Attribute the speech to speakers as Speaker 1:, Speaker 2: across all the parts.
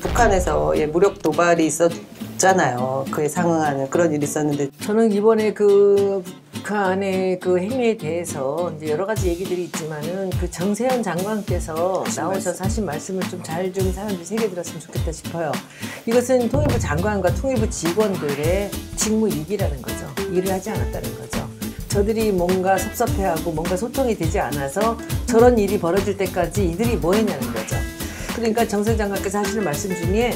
Speaker 1: 북한에서의 무력 도발이 있었잖아요. 그에 상응하는 그런 일이 있었는데
Speaker 2: 저는 이번에 그 북한의 그 행위에 대해서 이제 여러 가지 얘기들이 있지만은 그 정세현 장관께서 나오셔서 하신 말씀을 좀 잘 좀 사람들이 새겨 들었으면 좋겠다 싶어요. 이것은 통일부 장관과 통일부 직원들의 직무유기라는 거죠. 일을 하지 않았다는 거죠. 저들이 뭔가 섭섭해하고 뭔가 소통이 되지 않아서 저런 일이 벌어질 때까지 이들이 뭐 했냐는 거죠. 그러니까 정세현 장관께서 하시는 말씀 중에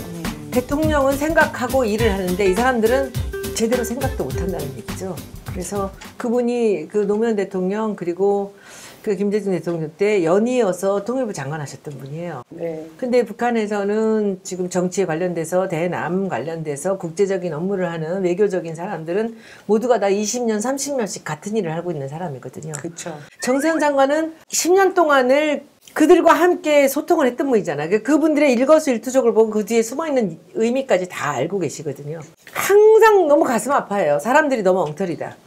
Speaker 2: 대통령은 생각하고 일을 하는데 이 사람들은 제대로 생각도 못한다는 얘기죠. 그래서 그분이 그 노무현 대통령 그리고 그 김대중 대통령 때 연이어서 통일부 장관 하셨던 분이에요.
Speaker 1: 네.
Speaker 2: 근데 북한에서는 지금 정치에 관련돼서 대남 관련돼서 국제적인 업무를 하는 외교적인 사람들은 모두가 다 20년, 30년씩 같은 일을 하고 있는 사람이거든요.
Speaker 1: 그렇죠.
Speaker 2: 정세현 장관은 10년 동안을 그들과 함께 소통을 했던 분이잖아요. 그분들의 일거수일투족을 보고 그 뒤에 숨어있는 의미까지 다 알고 계시거든요. 항상 너무 가슴 아파해요. 사람들이 너무 엉터리다.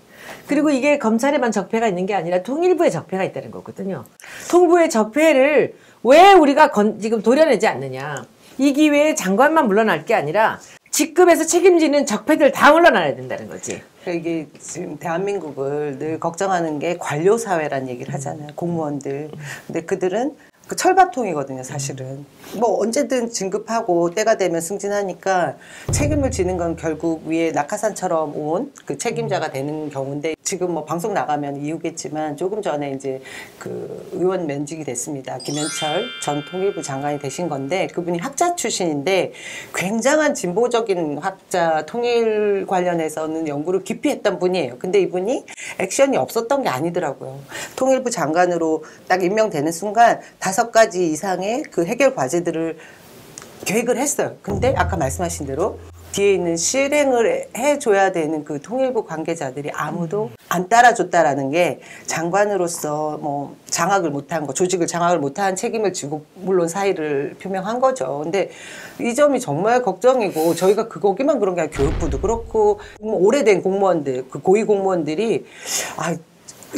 Speaker 2: 그리고 이게 검찰에만 적폐가 있는 게 아니라 통일부에 적폐가 있다는 거거든요. 통부의 적폐를 왜 우리가 지금 도려내지 않느냐. 이 기회에 장관만 물러날 게 아니라 직급에서 책임지는 적폐들 다 물러나야 된다는 거지.
Speaker 1: 이게 지금 대한민국을 늘 걱정하는 게 관료사회란 얘기를 하잖아요. 공무원들. 근데 그들은 그 철밥통이거든요, 사실은. 뭐 언제든 진급하고 때가 되면 승진하니까 책임을 지는 건 결국 위에 낙하산처럼 온 그 책임자가 되는 경우인데 지금 뭐 방송 나가면 이유겠지만 조금 전에 이제 그 의원 면직이 됐습니다. 김현철 전 통일부 장관이 되신 건데 그분이 학자 출신인데 굉장한 진보적인 학자 통일 관련해서는 연구를 깊이 했던 분이에요. 근데 이분이 액션이 없었던 게 아니더라고요. 통일부 장관으로 딱 임명되는 순간 5가지 이상의 그 해결 과제들을 계획을 했어요. 근데 아까 말씀하신 대로 뒤에 있는 실행을 해줘야 되는 그 통일부 관계자들이 아무도 안 따라줬다라는 게 장관으로서 뭐 장악을 못한 거, 조직을 장악을 못한 책임을 지고 물론 사의를 표명한 거죠. 근데 이 점이 정말 걱정이고 저희가 거기만 그런 게 아니라 교육부도 그렇고 오래된 공무원들, 그 고위 공무원들이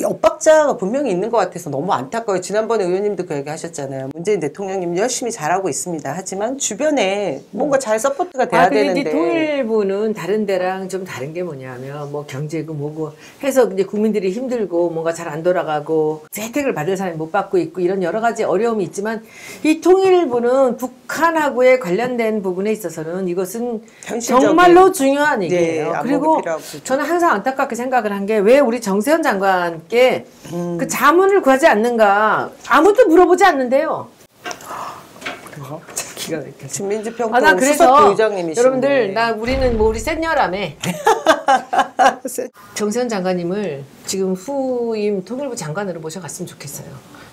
Speaker 1: 엇박자가 분명히 있는 것 같아서 너무 안타까워요. 지난번에 의원님도 그 얘기 하셨잖아요. 문재인 대통령님 열심히 잘하고 있습니다. 하지만 주변에 뭔가 잘 서포트가 돼야 되는데.
Speaker 2: 근데 통일부는 다른 데랑 좀 다른 게 뭐냐면 뭐 경제고 뭐고 해서 이제 국민들이 힘들고 뭔가 잘 안 돌아가고 혜택을 받을 사람이 못 받고 있고 이런 여러 가지 어려움이 있지만 이 통일부는 북한하고의 관련된 부분에 있어서는 이것은 정말로 중요한 얘기예요. 그리고 저는 항상 안타깝게 생각을 한 게 왜 우리 정세현 장관 그 자문을 구하지 않는가 아무도 물어보지 않는데요.
Speaker 1: 그래서
Speaker 2: 기가 막혀.
Speaker 1: 진민주평통
Speaker 2: 나 그래서
Speaker 1: 부의장님이신데
Speaker 2: 여러분들 우리는 뭐 우리 셋녀라며 정세현 장관님을 지금 후임 통일부 장관으로 모셔갔으면 좋겠어요.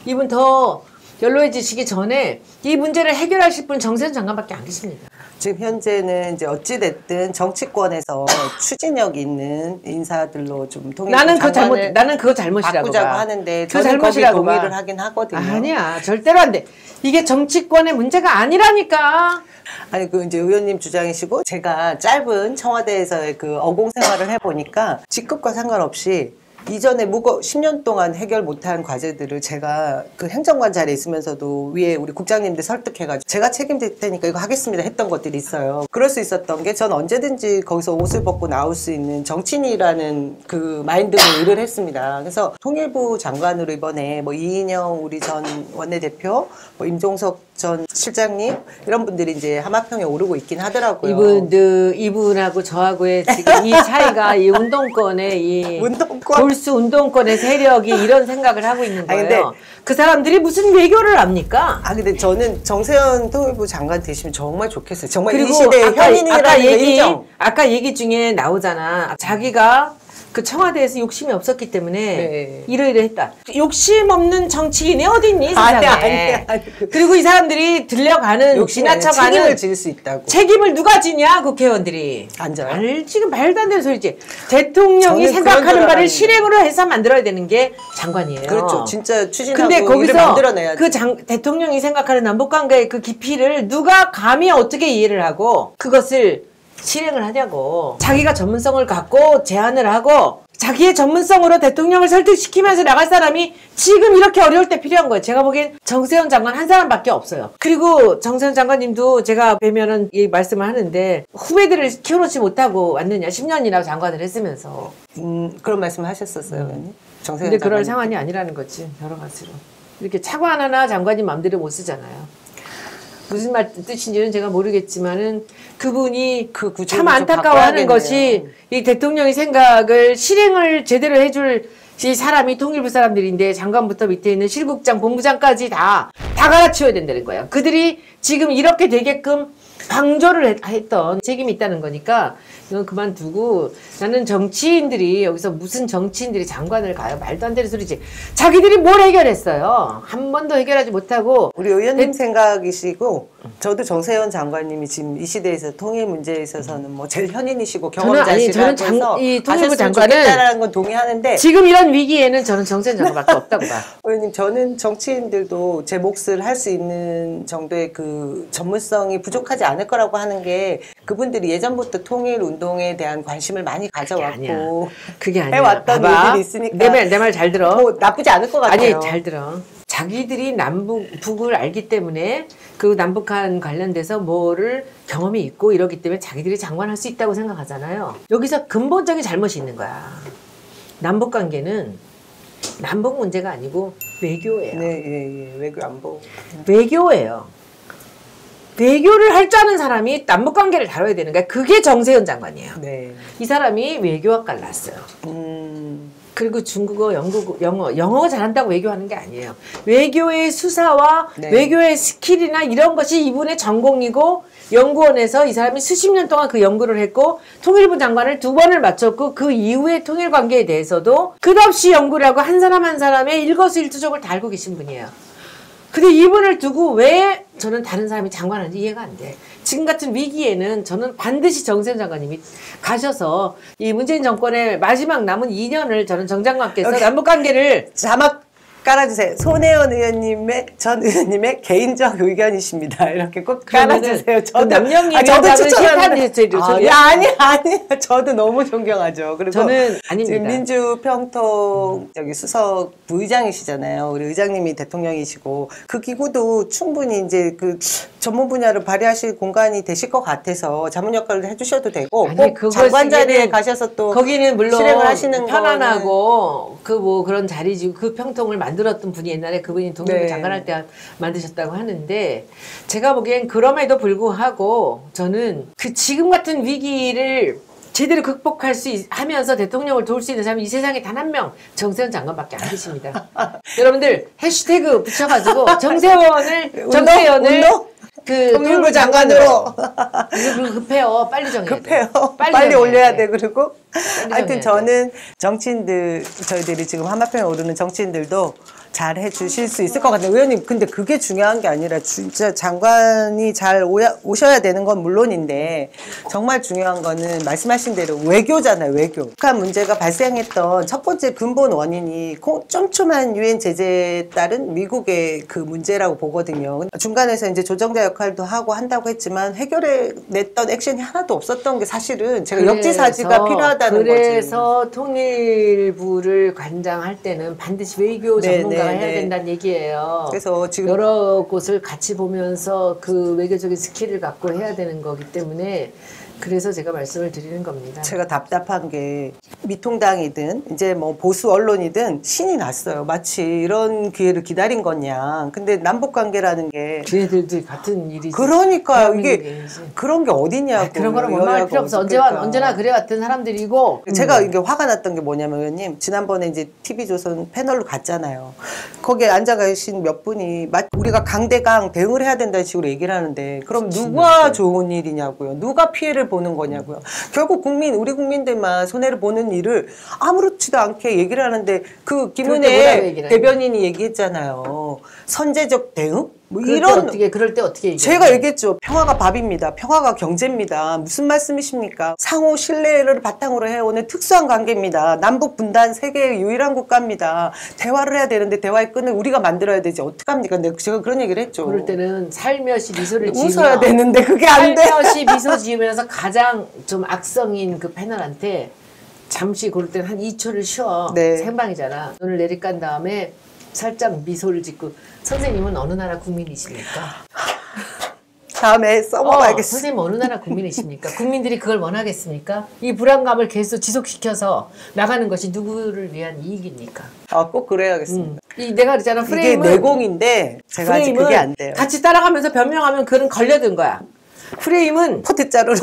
Speaker 2: 이분 더 연로해지시기 전에 이 문제를 해결하실 분 정세현 장관밖에 안 계십니다.
Speaker 1: 지금 현재는 이제 어찌됐든 정치권에서 추진력 있는 인사들로 좀 통일부 장관을
Speaker 2: 나는 그거 잘못이라고
Speaker 1: 바꾸자고
Speaker 2: 봐.
Speaker 1: 하는데
Speaker 2: 그거
Speaker 1: 저는 거기
Speaker 2: 잘못이라고
Speaker 1: 동의를
Speaker 2: 봐.
Speaker 1: 하긴 하거든요.
Speaker 2: 아니야, 절대로 안 돼. 이게 정치권의 문제가 아니라니까.
Speaker 1: 아니 그 이제 의원님 주장이시고 제가 짧은 청와대에서의 그 어공 생활을 해보니까 직급과 상관없이 이전에 10년 동안 해결 못한 과제들을 제가 그 행정관 자리에 있으면서도 위에 우리 국장님들 설득해가지고 제가 책임질 테니까 이거 하겠습니다 했던 것들이 있어요. 그럴 수 있었던 게 전 언제든지 거기서 옷을 벗고 나올 수 있는 정치인이라는 그 마인드로 일을 했습니다. 그래서 통일부 장관으로 이번에 뭐 이인영 우리 전 원내대표, 뭐 임종석 전 실장님 이런 분들이 이제 하마평에 오르고 있긴 하더라고요.
Speaker 2: 이분하고 저하고의 지금 이 차이가 이 운동권의 이 골수 운동권의 세력이 이런 생각을 하고 있는 거예요. 근데 그 사람들이 무슨 외교를 합니까?
Speaker 1: 근데 저는 정세현 통일부 장관 되시면 정말 좋겠어요. 정말 이 시대의 현인이라는 인정.
Speaker 2: 아까 얘기 중에 나오잖아. 자기가 그 청와대에서 욕심이 없었기 때문에 이러이러했다. 욕심 없는 정치인이 어디 있니? 세상에. 그리고 이 사람들이 들려가는 지나쳐가는
Speaker 1: 책임을 질 수 있다고.
Speaker 2: 책임을 누가 지냐? 국회의원들이.
Speaker 1: 안 져요?
Speaker 2: 지금 말도 안 되는 소리지. 대통령이 생각하는 바를 실행으로 해서 만들어야 되는 게 장관이에요.
Speaker 1: 그렇죠. 진짜 추진하고
Speaker 2: 근데 거기서
Speaker 1: 만들어내야지.
Speaker 2: 대통령이 생각하는 남북관계의 그 깊이를 누가 감히 어떻게 이해를 하고 그것을 실행을 하냐고. 자기가 전문성을 갖고 제안을 하고 자기의 전문성으로 대통령을 설득시키면서 나갈 사람이 지금 이렇게 어려울 때 필요한 거예요. 제가 보기엔 정세현 장관 한 사람밖에 없어요. 그리고 정세현 장관님도 제가 뵈면은 이 말씀을 하는데 후배들을 키워놓지 못하고 왔느냐. 10년이나 장관을 했으면서.
Speaker 1: 그런 말씀을 하셨었어요, 의원님. 정세현
Speaker 2: 근데 그럴
Speaker 1: 장관님.
Speaker 2: 상황이 아니라는 거지. 여러 가지로. 이렇게 차관 하나 장관님 마음대로 못 쓰잖아요. 무슨 말 뜻인지는 제가 모르겠지만은 그분이
Speaker 1: 그 구조를
Speaker 2: 참
Speaker 1: 좀
Speaker 2: 안타까워하는
Speaker 1: 바꿔야겠네요.
Speaker 2: 것이 이 대통령의 생각을 실행을 제대로 해줄 이 사람이 통일부 사람들인데 장관부터 밑에 있는 실국장, 본부장까지 다 갈아치워야 된다는 거예요. 그들이 지금 이렇게 되게끔 방조를 했던 책임이 있다는 거니까 이건 그만두고 나는 정치인들이 여기서 무슨 정치인들이 장관을 가요. 말도 안 되는 소리지. 자기들이 뭘 해결했어요. 한 번도 해결하지 못하고
Speaker 1: 우리 의원님 생각이시고 저도 정세현 장관님이 지금 이 시대에서 통일 문제에 있어서는 뭐 제일 현인이시고 경험자시라서
Speaker 2: 이 통일부
Speaker 1: 하셨으면
Speaker 2: 장관은
Speaker 1: 좋겠다라는 건 동의하는데
Speaker 2: 지금 이런 위기에는 저는 정세현 장관밖에 없다고 봐.
Speaker 1: 의원님 저는 정치인들도 제 몫을 할 수 있는 정도의 그 전문성이 부족하지 않을 거라고 하는 게 그분들이 예전부터 통일 운동에 대한 관심을 많이 가져왔고
Speaker 2: 그게 아니야.
Speaker 1: 해왔던 일들이 있으니까
Speaker 2: 내 말 잘 들어.
Speaker 1: 뭐 나쁘지 않을 것 같아요.
Speaker 2: 아니 잘 들어. 자기들이 북을 알기 때문에 그 남북한 관련돼서 뭐를 경험이 있고 이러기 때문에 자기들이 장관할 수 있다고 생각하잖아요. 여기서 근본적인 잘못이 있는 거야. 남북 관계는 남북 문제가 아니고 외교예요.
Speaker 1: 네, 외교 안보.
Speaker 2: 외교예요. 외교를 할 줄 아는 사람이 남북 관계를 다뤄야 되는 거야. 그게 정세현 장관이에요.
Speaker 1: 네.
Speaker 2: 이 사람이 외교학과를 나왔어요. 그리고 중국어, 영어 잘한다고 외교하는 게 아니에요. 외교의 수사와
Speaker 1: 네.
Speaker 2: 외교의 스킬이나 이런 것이 이분의 전공이고 연구원에서 이 사람이 수십 년 동안 그 연구를 했고 통일부 장관을 2번을 맡았고 그 이후의 통일 관계에 대해서도 끝없이 연구를 하고 한 사람 한 사람의 일거수일투족을 다 알고 계신 분이에요. 근데 이분을 두고 왜 저는 다른 사람이 장관하는지 이해가 안 돼. 지금 같은 위기에는 저는 반드시 정세현 장관님이 가셔서 이 문재인 정권의 마지막 남은 2년을 저는 정 장관께서 남북관계를
Speaker 1: 자막 깔아주세요. 손혜원 전 의원님의 개인적 의견이십니다. 이렇게 꼭 깔아주세요. 저도
Speaker 2: 남영이면
Speaker 1: 추천합니다. 아니 저도 너무 존경하죠. 그리고
Speaker 2: 저는 아닙니다.
Speaker 1: 지금 민주평통 여기 수석 부의장이시잖아요. 우리 의장님이 대통령이시고 그 기구도 충분히 이제 그 전문 분야를 발휘하실 공간이 되실 것 같아서 자문 역할을 해주셔도 되고
Speaker 2: 아니,
Speaker 1: 꼭 장관 자리에 가셔서 또
Speaker 2: 거기는 물론
Speaker 1: 실행을 하시는
Speaker 2: 편안하고 그 뭐 그런 자리지 그 평통을 만들었던 분이 옛날에 그분이 통일부
Speaker 1: 네.
Speaker 2: 장관할 때 만드셨다고 하는데 제가 보기엔 그럼에도 불구하고 저는 그 지금 같은 위기를 제대로 극복할 수 하면서 대통령을 도울 수 있는 사람이 이 세상에 단 한 명 정세현 장관밖에 안 계십니다. 여러분들 해시태그 붙여가지고 정세현을 그
Speaker 1: 통일부 장관으로
Speaker 2: 이거 급해요. 빨리 정해야
Speaker 1: 급해요.
Speaker 2: 돼.
Speaker 1: 빨리 올려야 돼. 그리고
Speaker 2: 빨리
Speaker 1: 하여튼
Speaker 2: 정해야
Speaker 1: 저는 정치인들 저희들이 지금 한마평에 오르는 정치인들도 잘 해주실 수 있을 것 같아요. 의원님 근데 그게 중요한 게 아니라 진짜 장관이 잘 오셔야 되는 건 물론인데 정말 중요한 거는 말씀하신 대로 외교잖아요. 외교. 북한 문제가 발생했던 첫 번째 근본 원인이 촘촘한 유엔 제재에 따른 미국의 그 문제라고 보거든요. 중간에서 이제 조정자 역할도 하고 한다고 했지만 해결해 냈던 액션이 하나도 없었던 게 사실은 제가 역지사지가 필요하다는 거지.
Speaker 2: 그래서 통일부를 관장할 때는 반드시 외교 전문가가 해야 된다는 얘기예요.
Speaker 1: 그래서 지금
Speaker 2: 여러 곳을 같이 보면서 그 외교적인 스킬을 갖고 해야 되는 거기 때문에 그래서 제가 말씀을 드리는 겁니다.
Speaker 1: 제가 답답한 게 미통당이든 이제 뭐 보수 언론이든 신이 났어요. 마치 이런 기회를 기다린 거냐. 근데 남북 관계라는 게
Speaker 2: 걔네들도 같은 일이지.
Speaker 1: 그러니까요. 이게
Speaker 2: 일이지.
Speaker 1: 그런 게 어디냐고.
Speaker 2: 그런 거는 뭐 말 필요 없어. 언제나 그래 같은 사람들이고.
Speaker 1: 제가 이게 화가 났던 게 뭐냐면 의원님 지난번에 이제 TV조선 패널로 갔잖아요. 거기에 앉아 계신 몇 분이 우리가 강대강 대응을 해야 된다는 식으로 얘기를 하는데 그럼 누가 좋은 일이냐고요. 누가 피해를 보는 거냐고요. 결국 우리 국민들만 손해를 보는 일을 아무렇지도 않게 얘기를 하는데 그 김은혜 대변인이 얘기했잖아요. 선제적 대응? 뭐 이런
Speaker 2: 그럴 때 어떻게 얘기해요?
Speaker 1: 제가 얘기했죠. 평화가 밥입니다. 평화가 경제입니다. 무슨 말씀이십니까? 상호 신뢰를 바탕으로 해오는 특수한 관계입니다. 남북 분단 세계의 유일한 국가입니다. 대화를 해야 되는데 대화의 끈을 우리가 만들어야 되지. 어떡합니까? 제가 그런 얘기를 했죠.
Speaker 2: 그럴 때는 살며시 미소를 지으며
Speaker 1: 웃어야 되는데 그게 안 돼.
Speaker 2: 살며시 미소 지으면서 가장 좀 악성인 그 패널한테 잠시 그럴 때는 한 2초를 쉬어.
Speaker 1: 네.
Speaker 2: 생방이잖아. 눈을 내리깐 다음에 살짝 미소를 짓고 선생님은 어느 나라 국민이십니까?
Speaker 1: 다음에 써먹어야겠어.
Speaker 2: 선생님 어느 나라 국민이십니까? 국민들이 그걸 원하겠습니까? 이 불안감을 계속 지속시켜서 나가는 것이 누구를 위한 이익입니까?
Speaker 1: 꼭 그래야겠습니다.
Speaker 2: 내가 그랬잖아. 프레임은
Speaker 1: 이게 내공인데 제가 아직 그게 안 돼요.
Speaker 2: 같이 따라가면서 변명하면 그건 걸려든 거야. 프레임은 포대자루로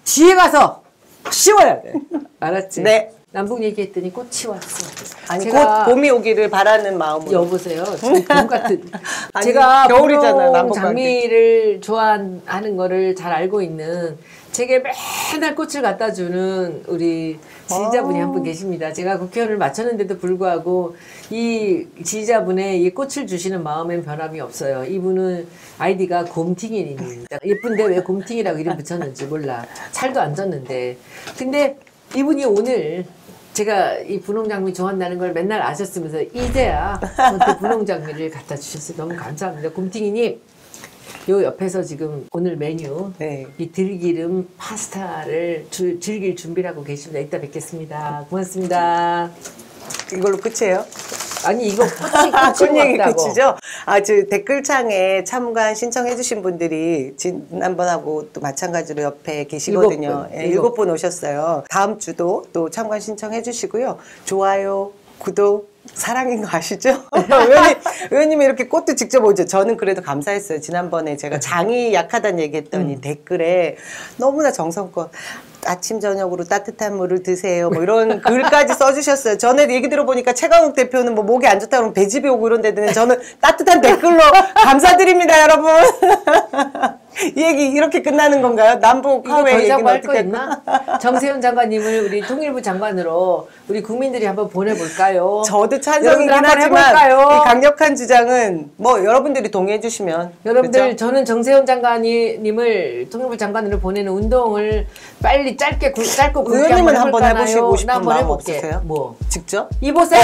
Speaker 2: 뒤에 가서 씌워야 돼. 알았지?
Speaker 1: 네.
Speaker 2: 남북 얘기했더니 꽃이 왔어.
Speaker 1: 아니 곧 봄이 오기를 바라는 마음으로.
Speaker 2: 여보세요. 지금 봄 같은.
Speaker 1: 아니,
Speaker 2: 제가
Speaker 1: 겨울이잖아요.
Speaker 2: 분홍 장미를 좋아하는 거를 잘 알고 있는 제게 맨날 꽃을 갖다 주는 우리 지지자분이 한 분 계십니다. 제가 국회의원을 마쳤는데도 불구하고 이 지지자분의 이 꽃을 주시는 마음엔 변함이 없어요. 이분은 아이디가 곰팅이입니다. 예쁜데 왜 곰팅이라고 이름 붙였는지 몰라. 살도 안 쪘는데. 근데 이분이 오늘 제가 이 분홍장미 좋아한다는 걸 맨날 아셨으면서 이제야 저한테 분홍장미를 갖다 주셨어요. 너무 감사합니다. 곰팅이님, 요 옆에서 지금 오늘 메뉴
Speaker 1: 네.
Speaker 2: 이 들기름 파스타를 즐길 준비를 하고 계십니다. 이따 뵙겠습니다. 고맙습니다.
Speaker 1: 이걸로 끝이에요?
Speaker 2: 아니 이거 끝이
Speaker 1: 얘기
Speaker 2: 같다고.
Speaker 1: 끝이죠? 저 댓글창에 참관 신청해주신 분들이 지난번하고 또 마찬가지로 옆에 계시거든요. 7분 오셨어요. 다음 주도 또 참관 신청해주시고요. 좋아요, 구독, 사랑인 거 아시죠? 의원님이 이렇게 꽃도 직접 오죠. 저는 그래도 감사했어요. 지난번에 제가 장이 약하다는 얘기 했더니 댓글에 너무나 정성껏 아침 저녁으로 따뜻한 물을 드세요. 뭐 이런 글까지 써주셨어요. 전에 얘기 들어보니까 최강욱 대표는 뭐 목이 안 좋다 그러면 배집이 오고 이런 데는 저는 따뜻한 댓글로 감사드립니다, 여러분. 이 얘기 이렇게 끝나는 건가요? 남북 화해 얘기는 어떻게
Speaker 2: 있나? 정세훈 장관님을 우리 통일부 장관으로 우리 국민들이 한번 보내볼까요?
Speaker 1: 저도 찬성이긴 하지만 이 강력한 주장은 뭐 여러분들이 동의해 주시면
Speaker 2: 여러분들
Speaker 1: 그렇죠?
Speaker 2: 저는 정세훈 장관님을 통일부 장관으로 보내는 운동을 빨리 짧고 굵게
Speaker 1: 의원님은 한번
Speaker 2: 해볼까요?
Speaker 1: 해보시고 싶은
Speaker 2: 나 한번
Speaker 1: 마음
Speaker 2: 해볼게.
Speaker 1: 없으세요?
Speaker 2: 뭐
Speaker 1: 직접?
Speaker 2: 이 보세요.